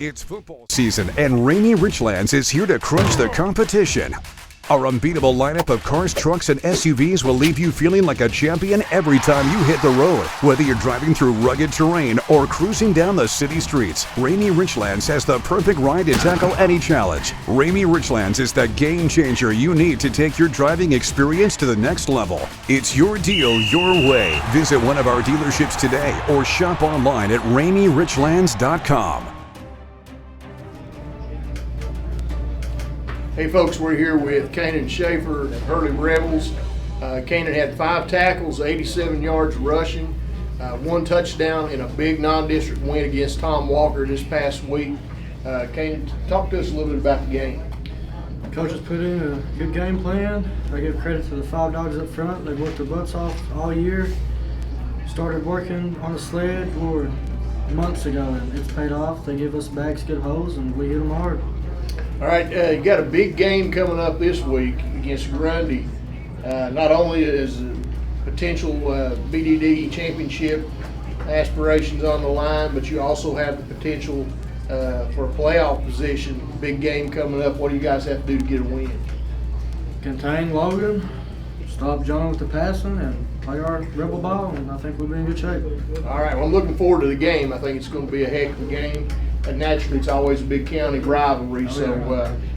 It's football season, and Rainy Richlands is here to crush the competition. Our unbeatable lineup of cars, trucks, and SUVs will leave you feeling like a champion every time you hit the road. Whether you're driving through rugged terrain or cruising down the city streets, Rainy Richlands has the perfect ride to tackle any challenge. Rainy Richlands is the game changer you need to take your driving experience to the next level. It's your deal, your way. Visit one of our dealerships today or shop online at RainyRichlands.com. Hey folks, we're here with Kanan Schaefer and Hurley Rebels. Kanan had 5 tackles, 87 yards rushing, 1 touchdown in a big non-district win against Tom Walker this past week. Kanan, talk to us a little bit about the game. Coaches put in a good game plan. I give credit to the 5 dogs up front. They worked their butts off all year. Started working on the sled months ago, and it's paid off. They give us bags, good holes, and we hit them hard. All right, you got a big game coming up this week against Grundy. Not only is a potential BDD championship aspirations on the line, but you also have the potential for a playoff position. Big game coming up. What do you guys have to do to get a win? Contain Logan, stop John with the passing, and play our rebel ball, and I think we'll be in good shape. All right, well, I'm looking forward to the game. I think it's going to be a heck of a game. And naturally, it's always a big county rivalry, so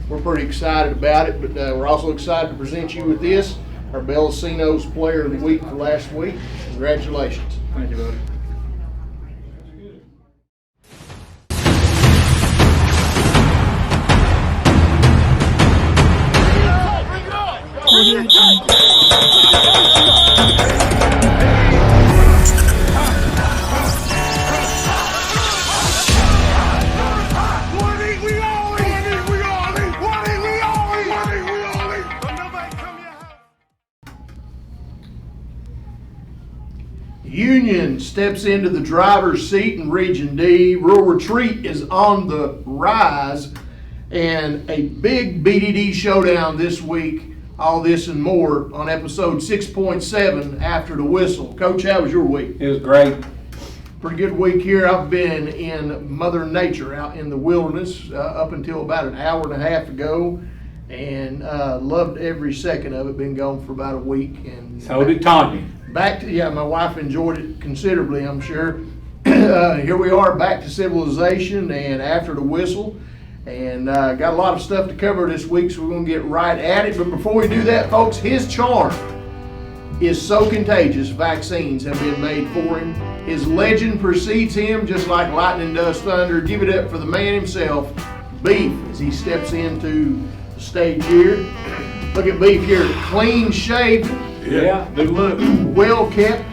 we're pretty excited about it. But we're also excited to present you with this, our Bellacino's Player of the Week for last week. Congratulations. Thank you, buddy. Union steps into the driver's seat in Region D. Rural Retreat is on the rise, and a big BDD showdown this week. All this and more on episode 6.7 After the Whistle. Coach, how was your week? It was great. Pretty good week here. I've been in Mother Nature out in the wilderness up until about an hour and a half ago, and loved every second of it. Been gone for about a week. And So did Tanya. Back to, my wife enjoyed it considerably, I'm sure. Here we are back to civilization and After the Whistle. And got a lot of stuff to cover this week, so we're going to get right at it. But before we do that, folks, his charm is so contagious. Vaccines have been made for him. His legend precedes him just like lightning does thunder. Give it up for the man himself, Beef, as he steps into the stage here. Look at Beef here, clean shaven. Yeah, good look. Well kept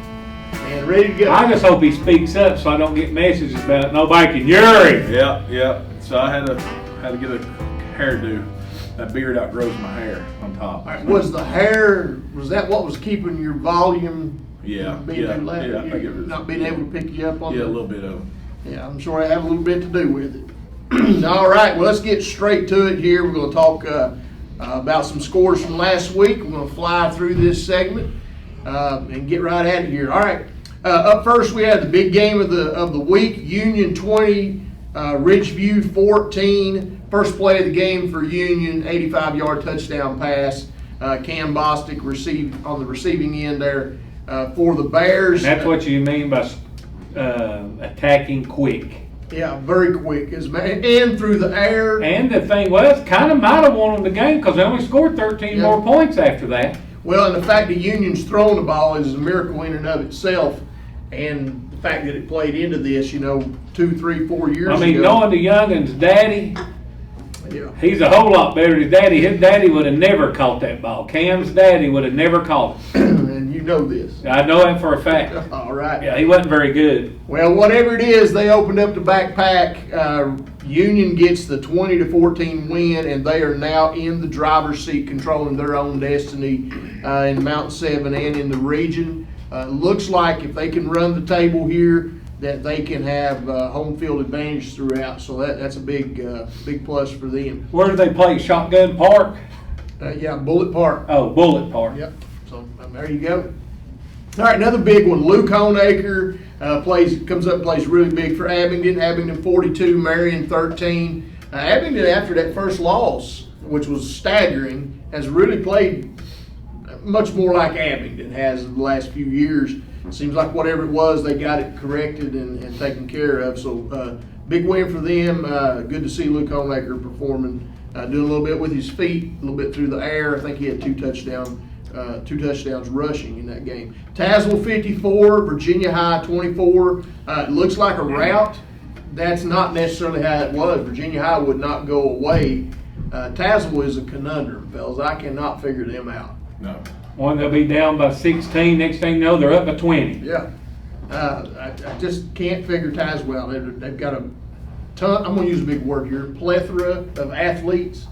and ready to go. I just hope he speaks up so I don't get messages about nobody can Yuri. Yeah. So I had to get a hairdo. That beard outgrows my hair on top. All right, was the hair, was that what was keeping your volume? Yeah, being too loud? I think it was. Not being able to pick you up on Yeah, the, a little bit of it. Yeah, I'm sure I have a little bit to do with it. All right, well, let's get straight to it here. We're going to talk about some scores from last week. We're going to fly through this segment and get right at it here. All right, up first we had the big game of the week. Union 20, Ridgeview 14. First play of the game for Union, 85-yard touchdown pass. Cam Bostic received on the receiving end there for the Bears. That's what you mean by attacking quick. Yeah, very quick, and through the air. And the thing was, kind of might have won them the game because they only scored 13 more points after that. Well, and the fact that Union's throwing the ball is a miracle in and of itself, and the fact that it played into this, 2, 3, 4 years ago. I mean, knowing the youngin's daddy, yeah, he's a whole lot better than his daddy. His daddy would have never caught that ball. Cam's daddy would have never caught it. And you know this. I know that for a fact. All right. Yeah, he wasn't very good. Well, whatever it is, they opened up the backpack. Union gets the 20-14 win, and they are now in the driver's seat, controlling their own destiny in Mount 7 and in the region. Looks like if they can run the table here, that they can have home field advantage throughout. So that's a big plus for them. Where do they play? Shotgun Park? Yeah, Bullet Park. Oh, Bullet Park. Yep. So there you go. All right, another big one. Luke Honaker Comes up and plays really big for Abingdon. Abingdon 42, Marion 13. Abingdon, after that first loss, which was staggering, has really played much more like Abingdon has in the last few years. It seems like whatever it was, they got it corrected and taken care of. So big win for them. Good to see Luke Honaker performing, doing a little bit with his feet, a little bit through the air. I think he had two touchdowns rushing in that game. Tazewell 54, Virginia High 24. It looks like a rout. That's not necessarily how it was. Virginia High would not go away. Tazewell is a conundrum, fellas. I cannot figure them out. No. One, they'll be down by 16. Next thing you know, they're up by 20. Yeah. I just can't figure Tazewell out. They've got a ton, I'm going to use a big word here, plethora of athletes.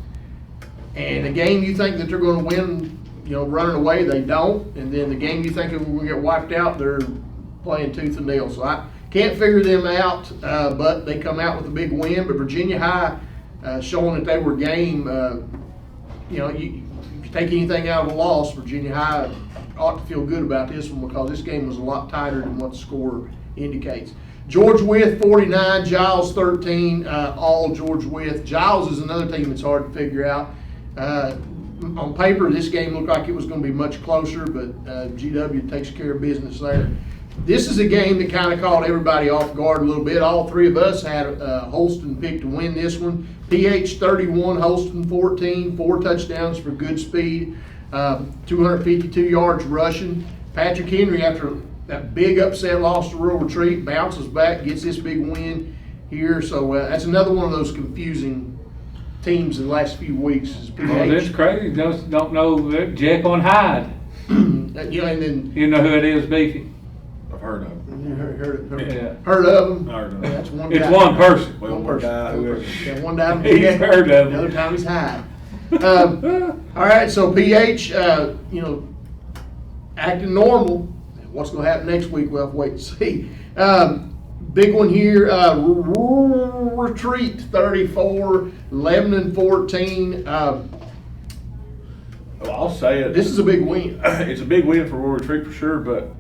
And the game you think that they're going to win, running away, they don't. And then the game you think they're going to get wiped out, they're playing tooth and nail. So I can't figure them out, but they come out with a big win. But Virginia High showing that they were game, you take anything out of a loss, Virginia High ought to feel good about this one because this game was a lot tighter than what the score indicates. George Wythe 49, Giles 13, all George Wythe. Giles is another team that's hard to figure out. On paper, this game looked like it was going to be much closer, but GW takes care of business there. This is a game that kind of caught everybody off guard a little bit. All three of us had Holston picked to win this one. PH 31, Holston 14, 4 touchdowns for good speed, 252 yards rushing. Patrick Henry, after that big upset loss to Rural Retreat, bounces back, gets this big win here. So that's another one of those confusing teams in the last few weeks. Is PH. Well, that's crazy. Just don't know Jekyll and Hyde. And then You know who it is, Beefy? I've heard of them. you heard of them. Heard of them. That's one It's guy. one person. Well, One person. guy, whoever. Yeah, one time He's heard of the other it. time he's high. All right, so PH, acting normal. What's going to happen next week? We'll have to wait and see. Big one here, Retreat 34, Lebanon 14. Well, I'll say it. This is a big win. It's a big win for Rural Retreat for sure, but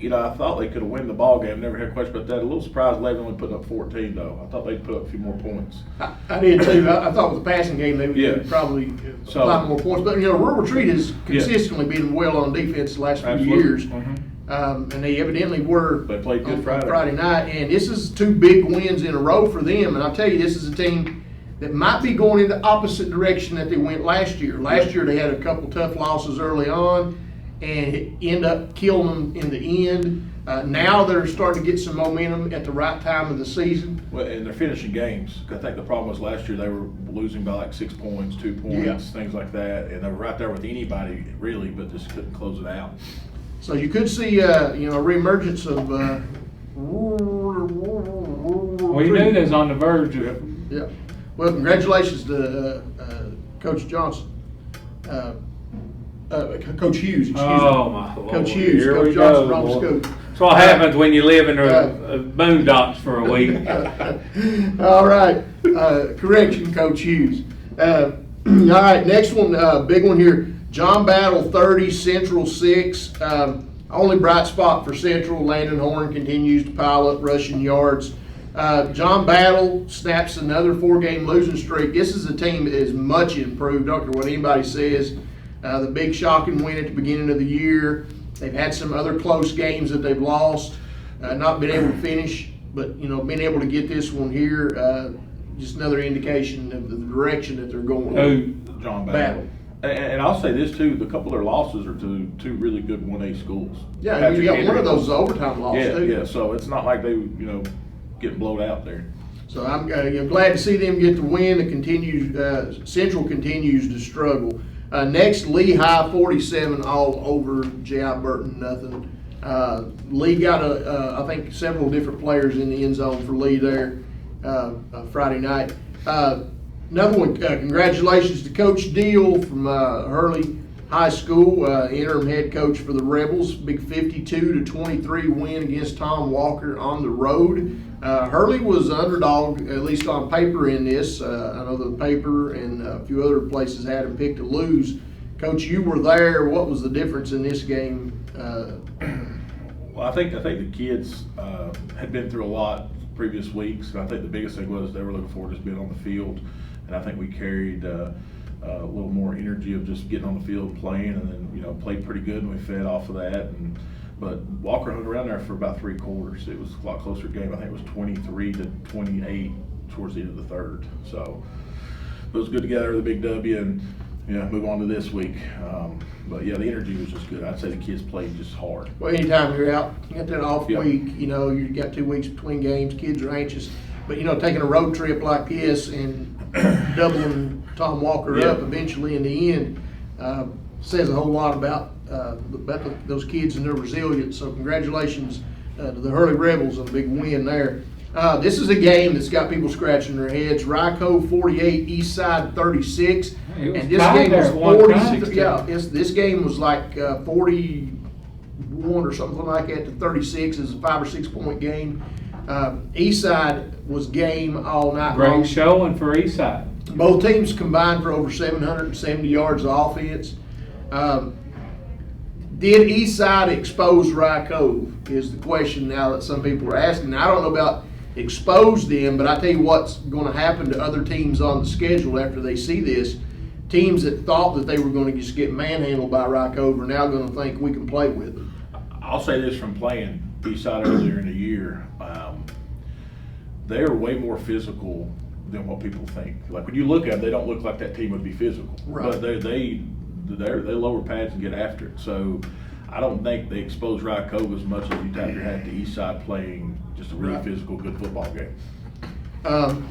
I thought they could have won the ball game. Never had a question about that. A little surprised Lebanon only putting up 14 though. I thought they'd put up a few more points. I did too. I thought with the passing game they would Yeah. probably So- a lot more points. But Rural Retreat has consistently been well on defense the last few Absolutely. years. Mhm. And they evidently were They played good on Friday. Friday night. And this is 2 big wins in a row for them. And I'll tell you, this is a team that might be going in the opposite direction that they went last year. Last year they had a couple tough losses early on and it ended up killing them in the end. Now they're starting to get some momentum at the right time of the season. Well, and they're finishing games. I think the problem was last year they were losing by like 6 points, 2 points, Yeah. things like that, and they were right there with anybody really, but just couldn't close it out. So you could see, a reemergence of. We knew they was on the verge of. Yeah. Well, congratulations to Coach Johnson. Coach Hughes, excuse me. Oh, my Lord. Coach Hughes, Here Coach we Johnson, go, Robert boy. Scoop. That's what happens when you live in the boondocks for a week. All right. Correction, Coach Hughes. All right, next one, big one here. John Battle 30, Central 6. Only bright spot for Central. Landon Horn continues to pile up rushing yards. John Battle snaps another 4-game losing streak. This is a team that is much improved. I don't care what anybody says. The big shocking win at the beginning of the year. They've had some other close games that they've lost, not been able to finish, but being able to get this one here, just another indication of the direction that they're going. Who? John Battle. And I'll say this too: the couple of their losses are to 2 really good 1A schools. Yeah, and you got one of those overtime losses Yeah, too. yeah. So it's not like they getting blowed out there. So I'm glad to see them get the win. It continues. Central continues to struggle. Next, Lee High 47 all over J.I. Burton, nothing. Lee got I think several different players in the end zone for Lee there Friday night. Another one, congratulations to Coach Deal from Hurley High School, interim head coach for the Rebels. Big 52-23 win against Tom Walker on the road. Hurley was underdog, at least on paper in this. I know the paper and a few other places had him picked to lose. Coach, you were there. What was the difference in this game? Well, I think the kids had been through a lot previous weeks, and I think the biggest thing was they were looking forward to just being on the field, and I think we carried a little more energy of just getting on the field and playing, and then played pretty good, and we fed off of that. But Walker hung around there for about 3 quarters. It was a lot closer game. I think it was 23-28 towards the end of the third. So it was good to get out of the big W and move on to this week. But yeah, the energy was just good. I'd say the kids played just hard. Well, anytime you're out, you got that off Yep. week, you got 2 weeks between games, kids are anxious. But, taking a road trip like this and doubling Tom Walker Yeah. up eventually in the end says a whole lot about those kids and their resilience. So congratulations to the Hurley Rebels on a big win there. This is a game that's got people scratching their heads. Ryco 48, Eastside 36. It was And this tied game there was at one 40. time. Yeah, this game was like 41 or something like that to 36. It was a 5 or 6 point game. Eastside was game all night long. Great showing for Eastside. Both teams combined for over 770 yards of offense. Did Eastside expose Ryco is the question now that some people are asking. Now, I don't know about expose them, but I tell you what's going to happen to other teams on the schedule after they see this. Teams that thought that they were going to just get manhandled by Ryco are now going to think we can play with them. I'll say this from playing Eastside earlier in the year. They're way more physical than what people think. Like when you look at them, they don't look like that team would be physical. Right. But they lower pads and get after it. So I don't think they expose Ryco as much as you tap your hat to Eastside playing just a really Right. physical, good football game.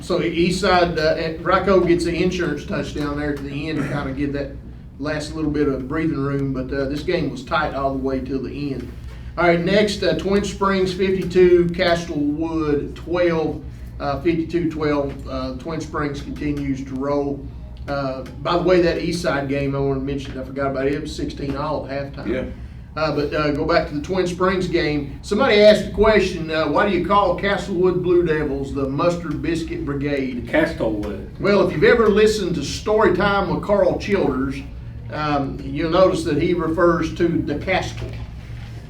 So Eastside, Ryco gets an insurance touchdown there at the end to kind of give that last little bit of breathing room, but this game was tight all the way till the end. All right, next, Twin Springs 52, Castlewood 12, 52-12. Twin Springs continues to roll. By the way, that Eastside game I want to mention, I forgot about it, it was 16-all at halftime. Yeah. But go back to the Twin Springs game. Somebody asked the question, why do you call Castlewood Blue Devils the Mustard Biscuit Brigade? Castlewood. Well, if you've ever listened to Story Time with Carl Childers, you'll notice that he refers to the Castle.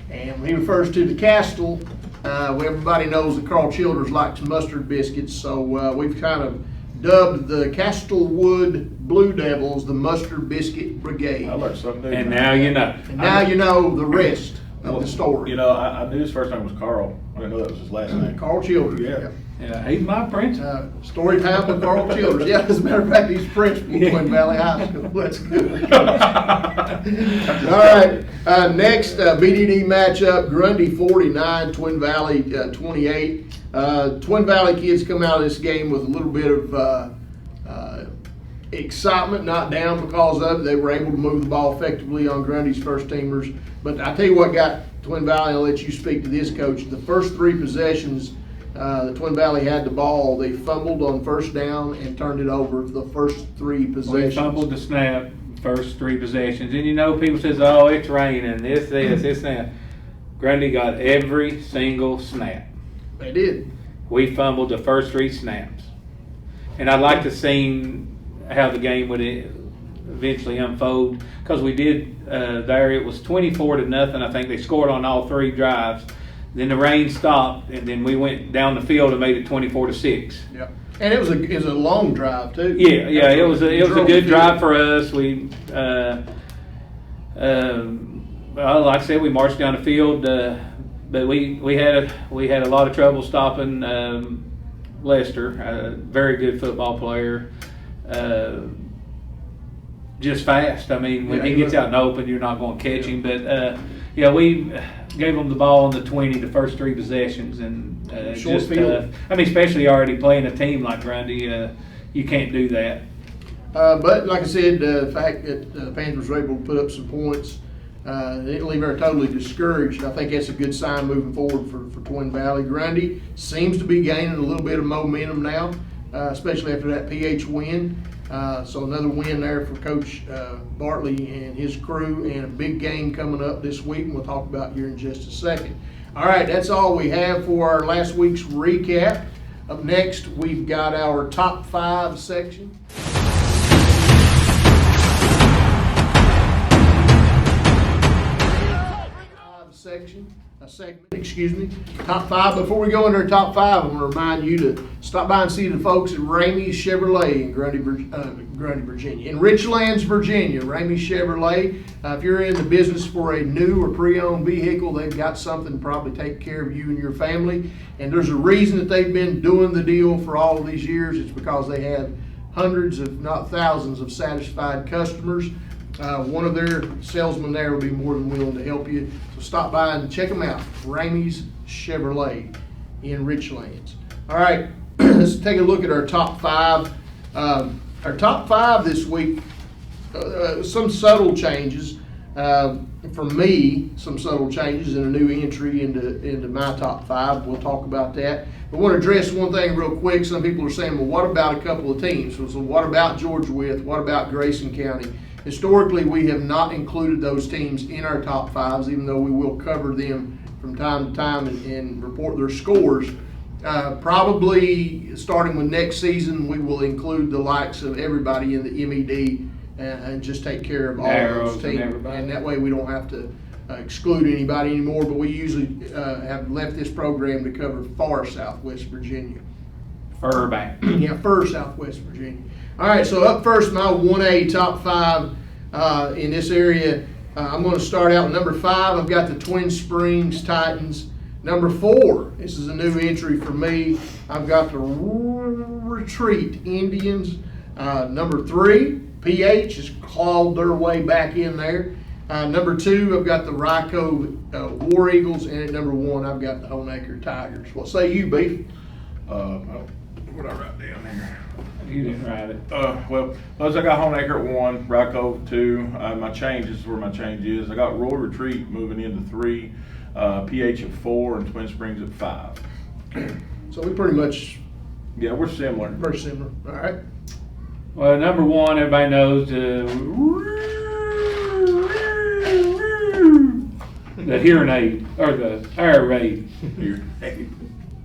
And when he refers to the Castle, everybody knows that Carl Childers likes mustard biscuits, so we've kind of dubbed the Castlewood Blue Devils the Mustard Biscuit Brigade. I learned something new. And now you know. And now you know the rest of the story. I knew his first name was Carl. I didn't know that was his last name. Carl Childers. Yeah. Yeah, he's my principal. Story Time with Carl Childers. Yeah, as a matter of fact, he's principal of Twin Valley High School. That's good. All right, next BDD matchup, Grundy 49, Twin Valley 28. Twin Valley kids come out of this game with a little bit of excitement, not down because of it. They were able to move the ball effectively on Grundy's first teamers. But I tell you what got Twin Valley, I'll let you speak to this, Coach. The first 3 possessions, the Twin Valley had the ball. They fumbled on first down and turned it over for the first 3 We possessions. fumbled the snap, first 3 possessions. And people says, oh, it's raining, this, that. Grundy got every single snap. They did. We fumbled the first 3 snaps. And I'd like to see how the game would eventually unfold, because we did there. It was 24-0. I think they scored on all 3 drives. Then the rain stopped, and then we went down the field and made it 24-6. Yep. And it was a long drive too. Yeah, it was a good drive for us. We, well, like I said, we marched down the field, but we had a lot of trouble stopping Lester, a very good football player. Just fast. I mean, when he gets out in the open, you're not going to catch him. But we gave them the ball on the 20 the first 3 possessions, and Short field. especially already playing a team like Grundy, you can't do that. But like I said, the fact that the Panthers were able to put up some points, they didn't leave her totally discouraged. I think that's a good sign moving forward for Twin Valley. Grundy seems to be gaining a little bit of momentum now, especially after that PH win. So another win there for Coach Bartley and his crew, and a big game coming up this week, and we'll talk about here in just a second. All right, that's all we have for our last week's recap. Up next, we've got our top 5 section. segment, excuse me. Top 5. Before we go into our top 5, I'm going to remind you to stop by and see the folks at Ramey's Chevrolet in Grundy, Virginia. In Richlands, Virginia, Ramey's Chevrolet. If you're in the business for a new or pre-owned vehicle, they've got something to probably take care of you and your family. And there's a reason that they've been doing the deal for all of these years. It's because they have hundreds, if not thousands, of satisfied customers. One of their salesmen there will be more than willing to help you. So stop by and check them out. Ramey's Chevrolet in Richlands. All right, let's take a look at our top 5. Our top 5 this week, some subtle changes. For me, some subtle changes and a new entry into my top 5. We'll talk about that. But I want to address one thing real quick. Some people are saying, well, what about a couple of teams? So what about Georgia Wythe? What about Grayson County? Historically, we have not included those teams in our top 5s, even though we will cover them from time to time and report their scores. Probably starting with next season, we will include the likes of everybody in the MED and just take care of all those teams. And that way we don't have to exclude anybody anymore, but we usually have left this program to cover far Southwest Virginia. Furbank. Yeah, fur Southwest Virginia. All right, so up first, my 1A top 5 in this area. I'm going to start out with number 5. I've got the Twin Springs Titans. Number 4, this is a new entry for me. I've got the Retreat Indians. Number 3, PH has clawed their way back in there. Number 2, I've got the Ryco War Eagles, and at number 1, I've got the Honaker Tigers. What say you, Beef? What did I write down here? You didn't write it. Well, those I got Honaker at 1, Ryco 2. My change, this is where my change is. I got Royal Retreat moving into 3, PH at 4, and Twin Springs at 5. So we pretty much, Yeah, we're similar. very similar. All right. Well, number 1, everybody knows the hearing aid, or the air raid.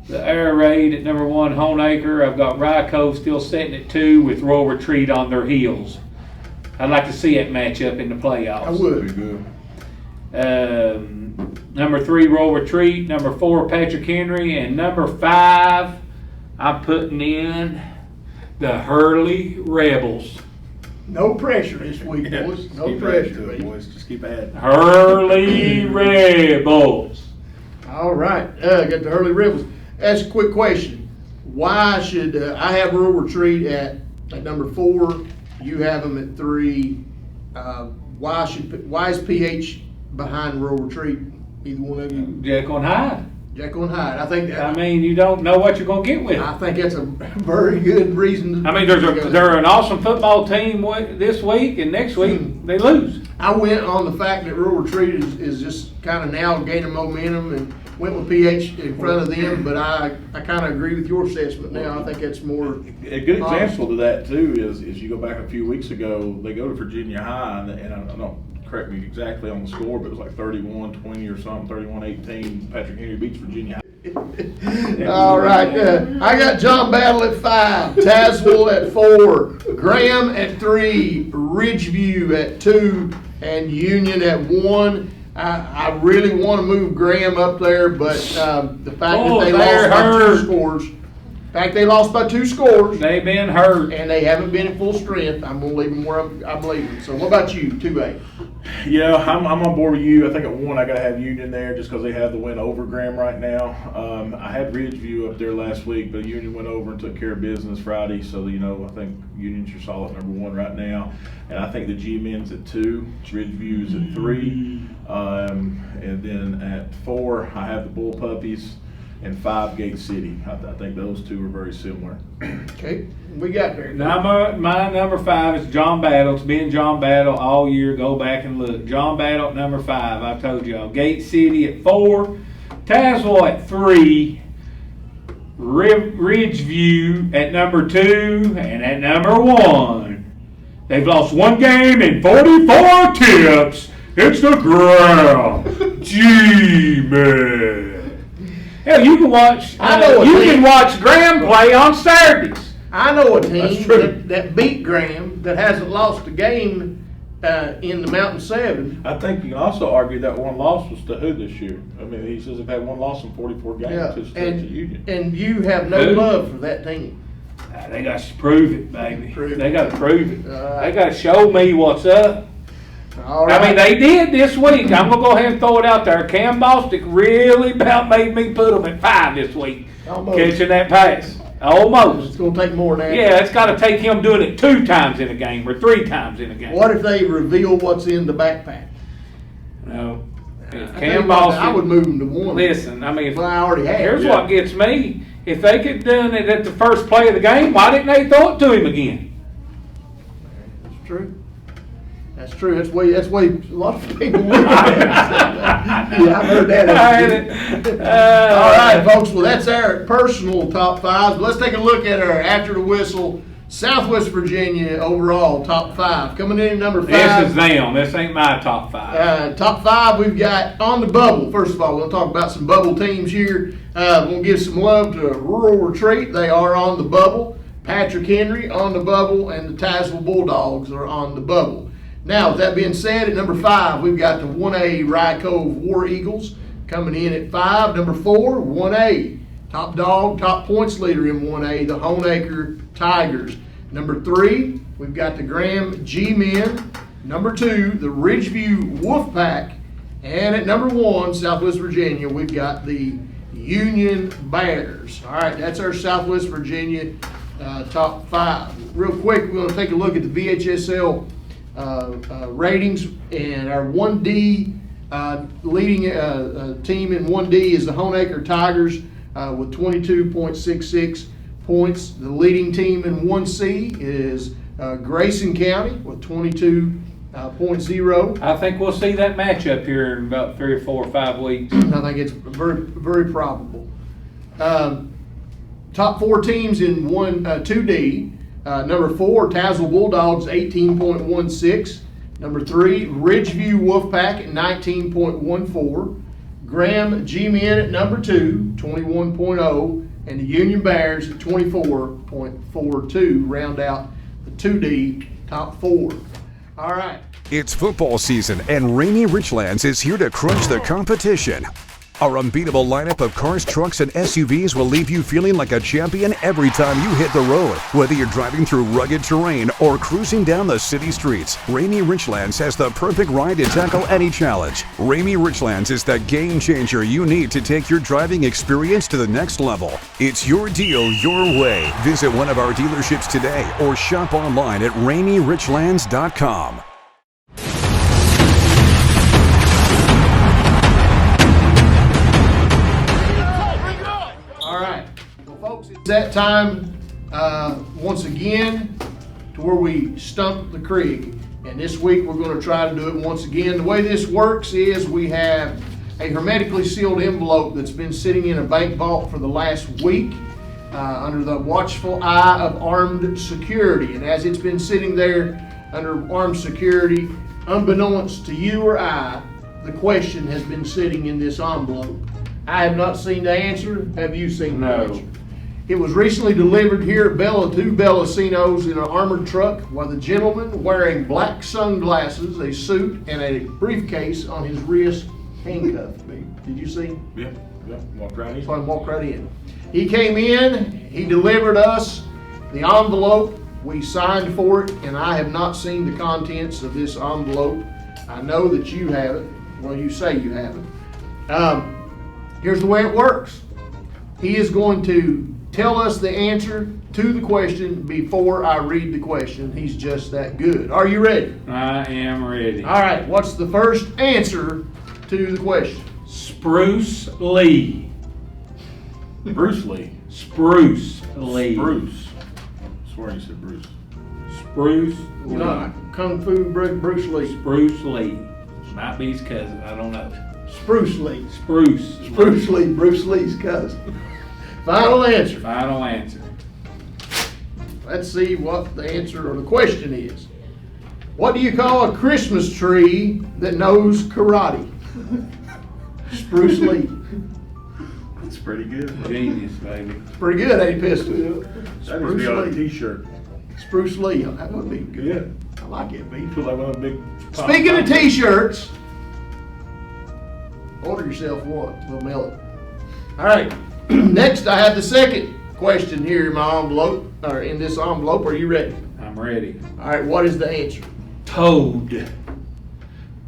The air raid at number 1, Honaker. I've got Ryco still sitting at 2 with Royal Retreat on their heels. I'd like to see that matchup in the playoffs. I would. Pretty good. Number 3, Royal Retreat. Number 4, Patrick Henry. And number 5, I'm putting in the Hurley Rebels. No pressure this week, boys. No pressure, baby. boys. Just keep ahead. Hurley Rebels. All right. Got the Hurley Rebels. Ask a quick question. Why should I have Royal Retreat at number 4? You have them at 3. Why is PH behind Royal Retreat? Either one of you. Jekyll and Hyde. Jekyll and Hyde. I think I mean, you don't know what you're going to get with it. I think that's a very good reason. I mean, they're an awesome football team this week, and next week they lose. I went on the fact that Rural Retreat is just kind of now gaining momentum and went with PH in front of them, but I kind of agree with your assessment now. I think that's more. A good example to that too is you go back a few weeks ago, they go to Virginia High, and I don't correct me exactly on the score, but it was like 31-20 or something, 31-18. Patrick Henry beats Virginia High. All right, I got John Battle at 5, Tazewell at 4, Graham at 3, Ridgeview at 2, and Union at 1. I really want to move Graham up there, but the fact that they lost by 2 scores. In fact, they lost by 2 scores. They've been hurt. And they haven't been at full strength. I'm going to leave them where I'm leaving. So what about you, 2A? Yeah, I'm on board with you. I think at 1 I got to have Union there just because they have the win over Graham right now. I had Ridgeview up there last week, but Union went over and took care of business Friday. So, I think Union's your solid number 1 right now. And I think the G-Men's at 2, Ridgeview's at 3. And then at 4, I have the Bull Puppies. And 5, Gate City. I think those 2 are very similar. Okay, we got there. My number 5 is John Battle. It's been John Battle all year. Go back and look. John Battle at number 5. I told y'all. Gate City at 4. Tazewell at 3. Ridgeview at number 2. And at number 1. They've lost 1 game in 44 tips. It's the ground. G-Man. Hell, you can watch. You can watch Graham play on Saturdays. I know a team that beat Graham that hasn't lost a game in the Mountain 7. I think you can also argue that one loss was to who this year? I mean, he says they've had one loss in 44 games. Yeah, It's to Union. and you have no Who? love for that team. They got to prove it, baby. Prove it. They got to prove it. Alright. They got to show me what's up. All right. I mean, they did this week. I'm gonna go ahead and throw it out there. Cam Bostic really about made me put them at 5 this week, Almost. catching that pass. It's Almost. going to take more than that. Yeah, it's got to take him doing it 2 times in a game or 3 times in a game. What if they reveal what's in the backpack? No. If I Cam think I would Bostic. move them to 1. Listen, I mean, if, Well, I already have. here's Yeah. what gets me. If they could done it at the first play of the game, why didn't they throw it to him again? That's true. That's true. That's way a lot of people look at it. Yeah, I've heard that. All right, folks. Well, that's our personal top 5s. But let's take a look at our after the whistle Southwest Virginia overall top 5. Coming in at number 5. This is them. This ain't my top 5. Top 5, we've got on the bubble. First of all, we're going to talk about some bubble teams here. We're going to give some love to Rural Retreat. They are on the bubble. Patrick Henry on the bubble, and the Tazewell Bulldogs are on the bubble. Now, with that being said, at number 5, we've got the 1A Rye Cove War Eagles coming in at 5. Number 4, 1A. Top dog, top points leader in 1A, the Honeacre Tigers. Number 3, we've got the Graham G-Men. Number 2, the Ridgeview Wolfpack. And at number 1, Southwest Virginia, we've got the Union Bears. All right, that's our Southwest Virginia top 5. Real quick, we're going to take a look at the VHSL ratings, and our 1D leading team in 1D is the Honeacre Tigers with 22.66 points. The leading team in 1C is Grayson County with 22.0. I think we'll see that matchup here in about 3 or 4 or 5 weeks. I think it's very, very probable. Top 4 teams in 2D. Number 4, Tazewell Bulldogs, 18.16. Number 3, Ridgeview Wolfpack at 19.14. Graham G-Men at number 2, 21.0. And the Union Bears at 24.42. Round out the 2D top 4. All right. It's football season, and Rainy Richlands is here to crunch the competition. Our unbeatable lineup of cars, trucks, and SUVs will leave you feeling like a champion every time you hit the road. Whether you're driving through rugged terrain or cruising down the city streets, Rainy Richlands has the perfect ride to tackle any challenge. Rainy Richlands is the game changer you need to take your driving experience to the next level. It's your deal, your way. Visit one of our dealerships today or shop online at RainyRichlands.com. It's that time once again to where we stump the CRIG, and this week we're going to try to do it once again. The way this works is we have a hermetically sealed envelope that's been sitting in a bank vault for the last week under the watchful eye of armed security, and as it's been sitting there under armed security, unbeknownst to you or I, the question has been sitting in this envelope. I have not seen the answer. Have you seen the answer? It was recently delivered here at two Bellacinos in an armored truck with a gentleman wearing black sunglasses, a suit, and a briefcase on his wrist, handcuffed. Did you see? Yeah. Walk right in. So I walked right in. He came in, he delivered us the envelope, we signed for it, and I have not seen the contents of this envelope. I know that you have it. Well, you say you have it. Here's the way it works. He is going to tell us the answer to the question before I read the question. He's just that good. Are you ready? I am ready. All right. What's the first answer to the question? Spruce Lee. Bruce Lee. Spruce Lee. Bruce. I swear you said Bruce. Spruce Lee. No, Kung Fu Bruce Lee. Spruce Lee. Might be his cousin. I don't know. Spruce Lee. Spruce. Bruce Lee. Bruce Lee's cousin. Final answer. Final answer. Let's see what the answer or the question is. What do you call a Christmas tree that knows karate? Spruce Lee. That's pretty good. Genius, baby. Pretty good, ain't he, Pistol? That needs to be on a t-shirt. Spruce Lee. That would be good. Yeah. I like it, B. Feel like one of the big. Speaking of t-shirts, order yourself one. We'll mail it. All right. Next, I have the second question here in my envelope, or in this envelope. Are you ready? I'm ready. All right. What is the answer? Toad.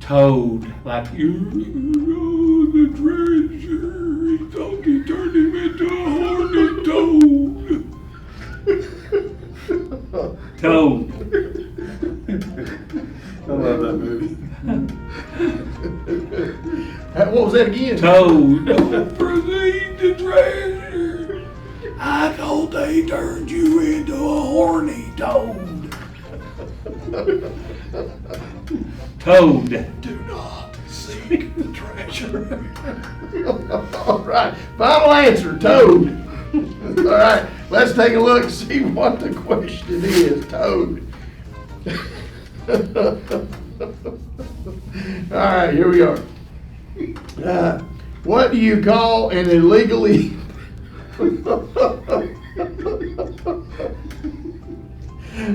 Toad. Like, you know the treasure. He thought he turned him into a horny toad. Toad. I love that movie. What was that again? Toad. Don't proceed to treasure. I thought they turned you into a horny toad. Toad. Do not seek the treasure. All right. Final answer, Toad. All right. Let's take a look and see what the question is. Toad. All right. Here we are. What do you call an illegally...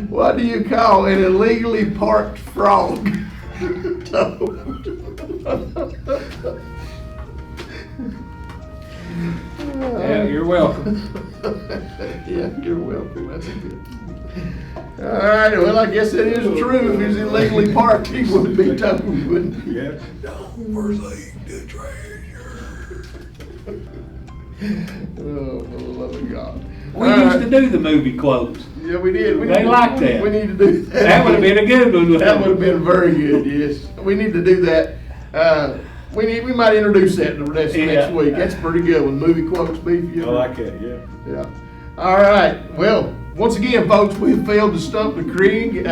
What do you call an illegally parked frog? Toad. Yeah, you're welcome. Yeah, you're welcome. That's a good. All right. Well, I guess it is true. If he's illegally parked, he would be towed, wouldn't he? Yeah. Don't forsake the treasure. Oh, for the love of God. We All used right. to do the movie quotes. Yeah, we did. They like that. We need to do that. That would have been a good one. That would have been very good. Yes, we need to do that. We might introduce that the rest of next Yeah. week. That's pretty good. When movie quotes, Beef. I like it, yeah. Yeah. All right. Well, once again, folks, we've failed to stump the CRIG.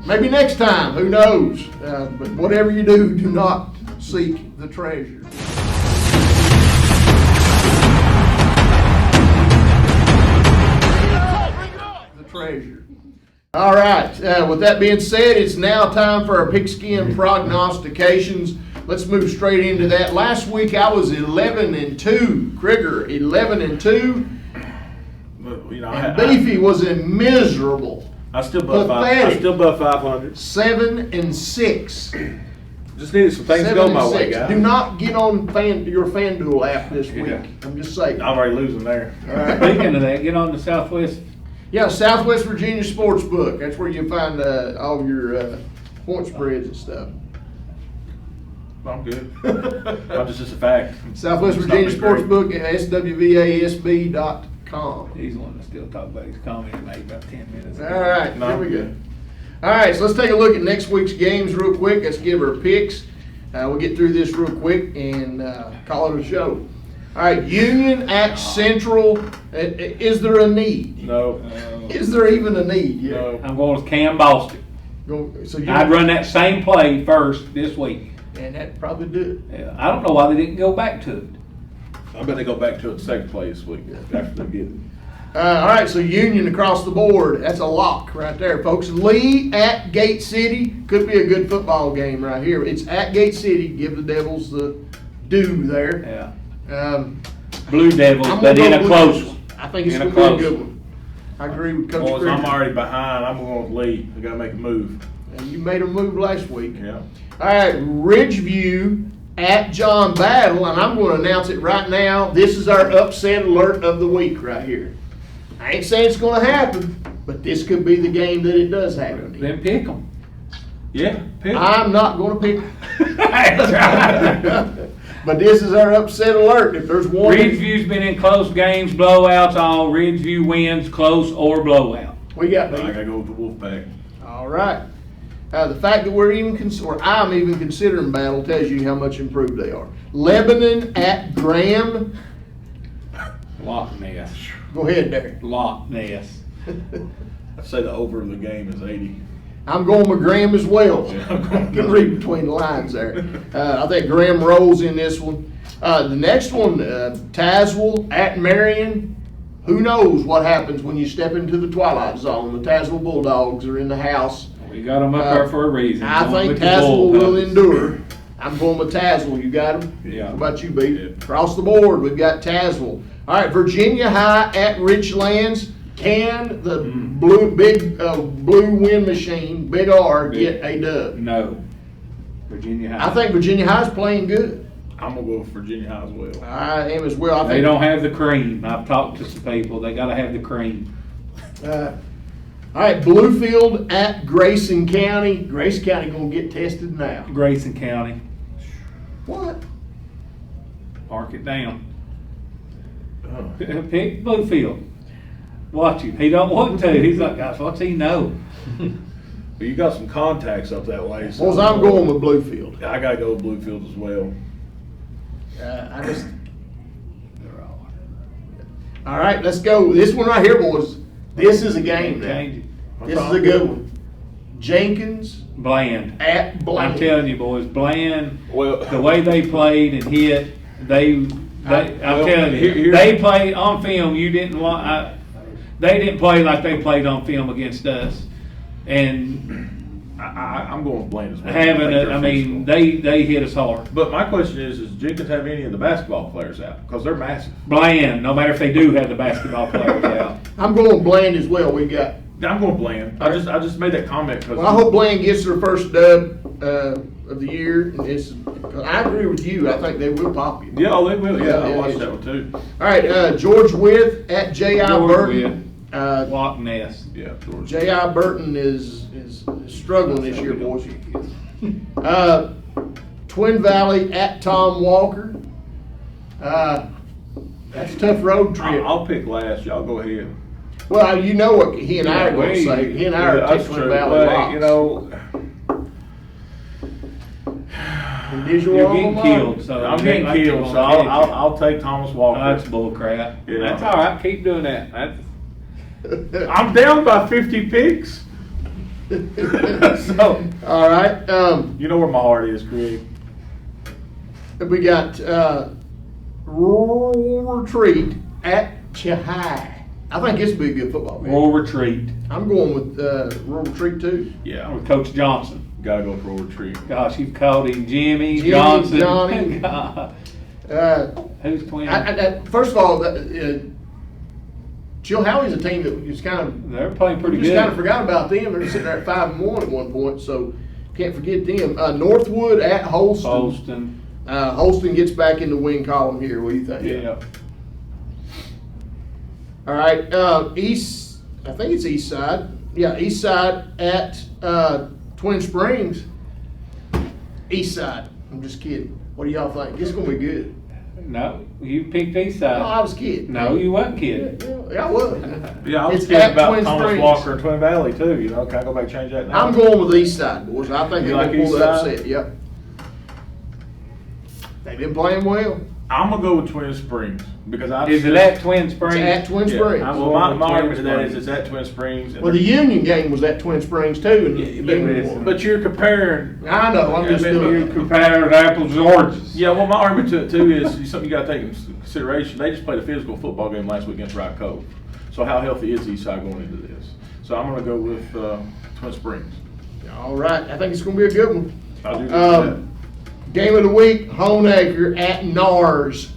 Maybe next time. Who knows? But whatever you do, do not seek the treasure. The treasure. All right. With that being said, it's now time for our pigskin prognostications. Let's move straight into that. Last week I was 11-2. Krieger 11-2. But, you know, And Beefy was a miserable I still above pathetic 500. 7-6. Just needed some things to go my way, guys. Do not get on your FanDuel app this week. Yeah. I'm just saying. I'm already losing there. All right. Speaking of that, get on the Southwest. Yeah, Southwest Virginia Sportsbook. That's where you find all your point spreads and stuff. I'm good. I'm just a fact. Southwest It's Virginia not been great. Sportsbook at SWVASB.com. He's the one that still talk about his comment he made about 10 minutes All ago. right, No, here we go. good. All right, so let's take a look at next week's games real quick. Let's give our picks. We'll get through this real quick and call it a show. All right, Union at Central. Is there a need? No. Is there even a need? Yeah. No. I'm going with Cam Boston. So I'd run that same play first this week. and that'd probably do it. Yeah, I don't know why they didn't go back to it. I bet they go back to it second place this week after they get it. All right, so Union across the board. That's a lock right there, folks. Lee at Gate City. Could be a good football game right here. It's at Gate City. Give the Devils the due there. Yeah. Blue Devils, I'm but gonna in go a Blue close Devils. one. I think it's In going a to be a close good one. one. I agree with Coach Boys, I'm Krieger. already behind. I'm going with Lee. We got to make a move. And you made a move last week. Yeah. All right, Ridgeview at John Battle, and I'm going to announce it right now. This is our upset alert of the week right here. I ain't saying it's going to happen, but this could be the game that it does happen. Then pick them. Yeah. Pick. I'm not going to pick. But this is our upset alert. If there's one, Ridgeview's been in close games, blowouts all. Ridgeview wins, close or blowout. we got I got me. to go with the Wolfpack. All right. The fact that we're even or I'm even considering Battle tells you how much improved they are. Lebanon at Graham. Loch Ness. Go ahead, Derek. Loch Ness. I'd say the over of the game is 80. I'm going with Graham as well. Yeah. I can read between the lines there. I think Graham rolls in this one. The next one, Tazewell at Marion. Who knows what happens when you step into the twilight zone? The Tazewell Bulldogs are in the house. We got them up there for a reason. I Going think with the Tazewell will Bulldogs. endure. I'm going with Tazewell. You got him? Yeah. What about you, B? Across the board, we've got Tazewell. All right, Virginia High at Richlands. Can the blue wind machine, Big R, get a dub? No. Virginia High. I think Virginia High's playing good. I'm gonna go with Virginia High as well. I am as well. They don't have the cream. I've talked to some people. They gotta have the cream. All right, Bluefield at Grayson County. Grayson County gonna get tested now. Grayson County. What? Mark it down. Oh. Pick Bluefield. Watch him. He don't want to. He's like, gosh, what's he know? But you got some contacts up that way. So Well, I'm going with Bluefield. I gotta go with Bluefield as well. I just. All right, let's go. This one right here, boys. This is a game now. Change it. This is a good one. Jenkins Bland. at Bland. I'm telling you, boys, Bland. Well, The way they played and hit, I'm telling you, here's- they played on film. You didn't want. They didn't play like they played on film against us, and I'm going with Blaine as well. I mean, they hit us hard. But my question is Jenkins have any of the basketball players out? Because they're massive. Bland, no matter if they do have the basketball players out. I'm going Bland as well. We got. I'm going Bland. I just made that comment because Well, I hope Bland gets their first dub of the year. And I agree with you. I think they will pop you. yeah, they will. Yeah, I Yeah, watched yeah. that one too. All right, George Wythe at J.I. George Burton. Loch Ness. Yeah, George. J.I. Burton is struggling this year, boys. Twin Valley at Tom Walker. That's a tough road trip. I'll pick last. Y'all go ahead. Well, you know what he and I are going to say. He and I are Yeah, taking that's Twin true. Valley But, locks. you know, And did your You're alma getting mater? killed, so I'm it getting ain't like killed, you're so gonna catch it. I'll take Thomas Walker. That's bull crap. Yeah. That's all right. Keep doing that. I'm down by 50 picks. So All right. you know where my heart is, Craig. We got Rural Retreat at Chihai. I think this will be a good football game. Royal Retreat I'm going with Rural Retreat too. Yeah, with Coach Johnson. gotta go for retreat. Gosh, you've called him Jimmy Jimmy, Johnson. Johnny. God. Who's twin? First of all, Chilhowie's a team that just kind of They're playing pretty just good. kind of forgot about them. They're sitting there at 5-1 at one point, so can't forget them. Northwood at Holston. Holston. Holston gets back in the win column here. What do you think? Yeah. All right, East. I think it's East Side. Yeah, East Side at Twin Springs. East Side. I'm just kidding. What do y'all think? This is gonna be good. No, you picked East No, I side. was kidding. No, you wasn't kidding. Yeah, I was. Yeah, I was It's kidding at about Twin Thomas Springs. Walker and Twin Valley too. You know, can I go back and change that now? I'm going with East Side, boys. I think You they're like gonna pull East the Side? upset. Yep. They've been playing well. I'm gonna go with Twin Springs because I. Is it at Twin Springs? It's at Twin Yeah, Springs. I'm well, going with my Twin argument to that is Springs. it's at Twin Springs. and Well, the Union game was at Twin Springs too, and the Union listen. won. but you're comparing. I know. I'm just Yeah, doing. You compared apples and oranges. Yeah, well, my argument to it too is something you got to take into consideration. They just played a physical football game last week against Rock Cove. So how healthy is Eastside going into this? So I'm going to go with Twin Springs. All right, I think it's going to be a good one. I'll do that. Game of the week: Honaker at NARS.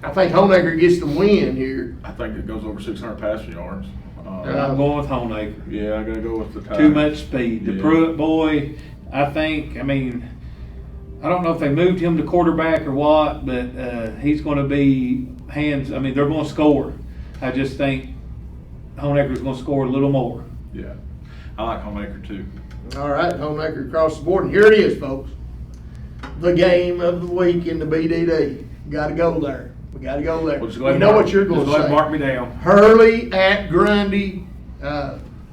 I think Honaker gets the win here. I think it goes over 600 passing yards. I'm going with Honaker. Yeah, I got to go with the tie. Too much speed. The Yeah. Pruitt boy, I mean, I don't know if they moved him to quarterback or what, but he's going to be they're going to score. I just think Honaker's going to score a little more. Yeah, I like Homemaker too. All right, Honaker across the board. And here it is, folks. The game of the week in the BDD. Got to go there. We got to go there. Well, just go We ahead know and what you're going just to go ahead say. and mark me down. Hurley at Grundy.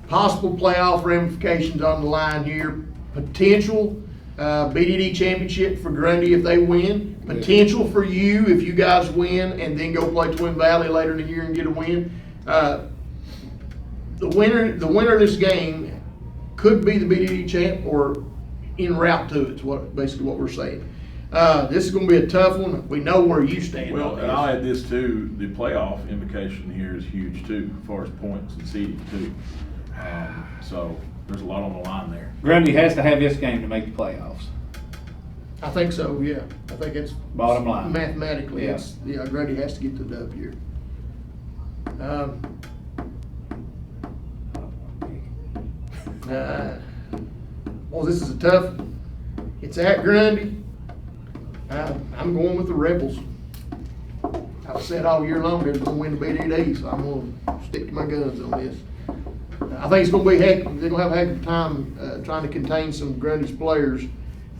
Possible playoff ramifications on the line here. Potential BDD championship for Grundy if they win. Potential for you if you guys win and then go play Twin Valley later in the year and get a win. The winner of this game could be the BDD champ or en route to it. Is basically what we're saying. This is going to be a tough one. We know where you stand. Well, on and this. I'll add this too. The playoff implication here is huge too, as far as points and seeding too. So there's a lot on the line there. Grundy has to have this game to make the playoffs. I think so. Yeah, I think it's Bottom line. mathematically. Yeah. Grundy has to get the dub here. Well, this is a tough. It's at Grundy. I'm going with the Rebels. I've said all year long they're going to win the BDD, so I'm going to stick to my guns on this. I think it's going to be they're going to have a heck of a time trying to contain some Grundy's players.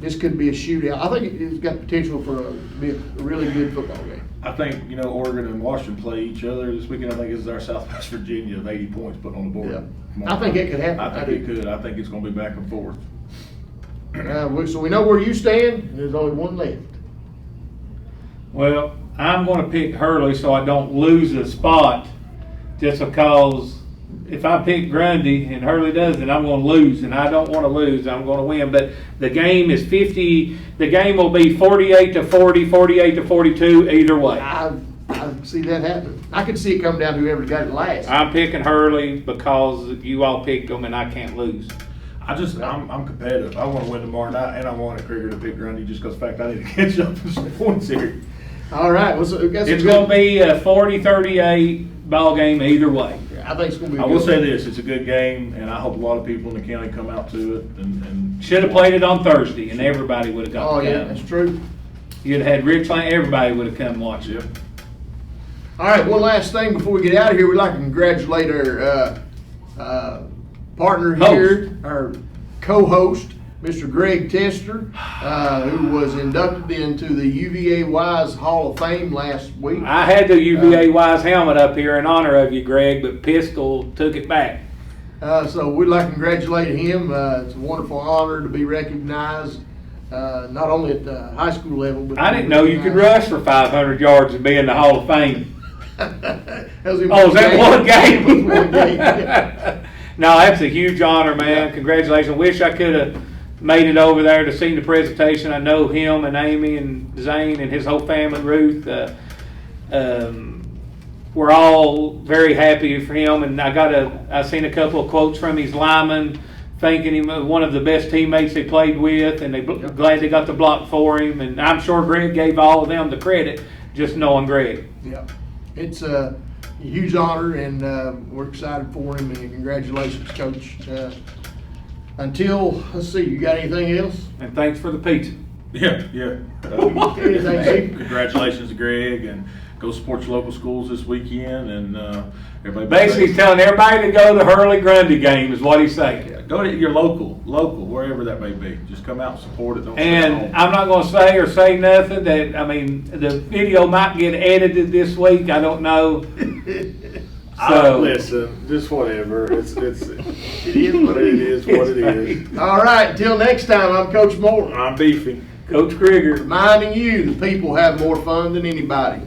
This could be a shootout. I think it's got potential for to be a really good football game. I think, Oregon and Washington play each other this weekend. I think this is our Southwest Virginia of 80 points put on the board. Yeah. I think it could happen. I think it could. I think it's going to be back and forth. So we know where you stand. There's only one left. Well, I'm going to pick Hurley so I don't lose a spot, just because if I pick Grundy and Hurley does it, I'm going to lose, and I don't want to lose. I'm going to win. But the game is 50. The game will be 48-40, 48-42, either way. I see that happen. I could see it come down to whoever got it last. I'm picking Hurley because you all picked them, and I can't lose. I'm competitive. I want to win tomorrow night, and I want a Krieger to pick Grundy just because of the fact I need to catch up to some points here. All right. Well, so it's going to be a 40-38 ball game either way. I think it's going to be. I will say this: it's a good game, and I hope a lot of people in the county come out to it. And should have played it on Thursday, and everybody would have got. Oh yeah, that's true. You'd have had Richland. Everybody would have come watch it. Yep. All right. One last thing before we get out of here, we'd like to congratulate our partner here, our co-host, Mr. Greg Tester, who was inducted into the UVA Wise Hall of Fame last week. I had the UVA Wise helmet up here in honor of you, Greg, but Pistol took it back. So we'd like to congratulate him. It's a wonderful honor to be recognized, not only at the high school level, but I didn't know you could rush for 500 yards and be in the Hall of Fame. Is that one game? One game. No, that's a huge honor, man. Yeah. Congratulations. Wish I could have made it over there to see the presentation. I know him and Amy and Zane and his whole family, Ruth. We're all very happy for him, and I seen a couple of quotes from his linemen thanking him one of the best teammates they played with, and glad they got the block for him. And I'm sure Greg gave all of them the credit, just knowing Greg. Yeah, it's a huge honor, and we're excited for him. And congratulations, Coach. Until, let's see, you got anything else? And thanks for the pizza. Yeah. Congratulations to Greg, and go support your local schools this weekend. And everybody. Basically, he's telling everybody to go to the Hurley Grundy game is what he's saying. Yeah, go to your local, wherever that may be. Just come out and support it. Don't and I'm not going to say nothing that, the video might get edited this week. I don't know. So listen, just whatever. It is what it is. All right, until next time, I'm Coach Moore. I'm Beefy. Coach Krieger. Reminding you, the people have more fun than anybody.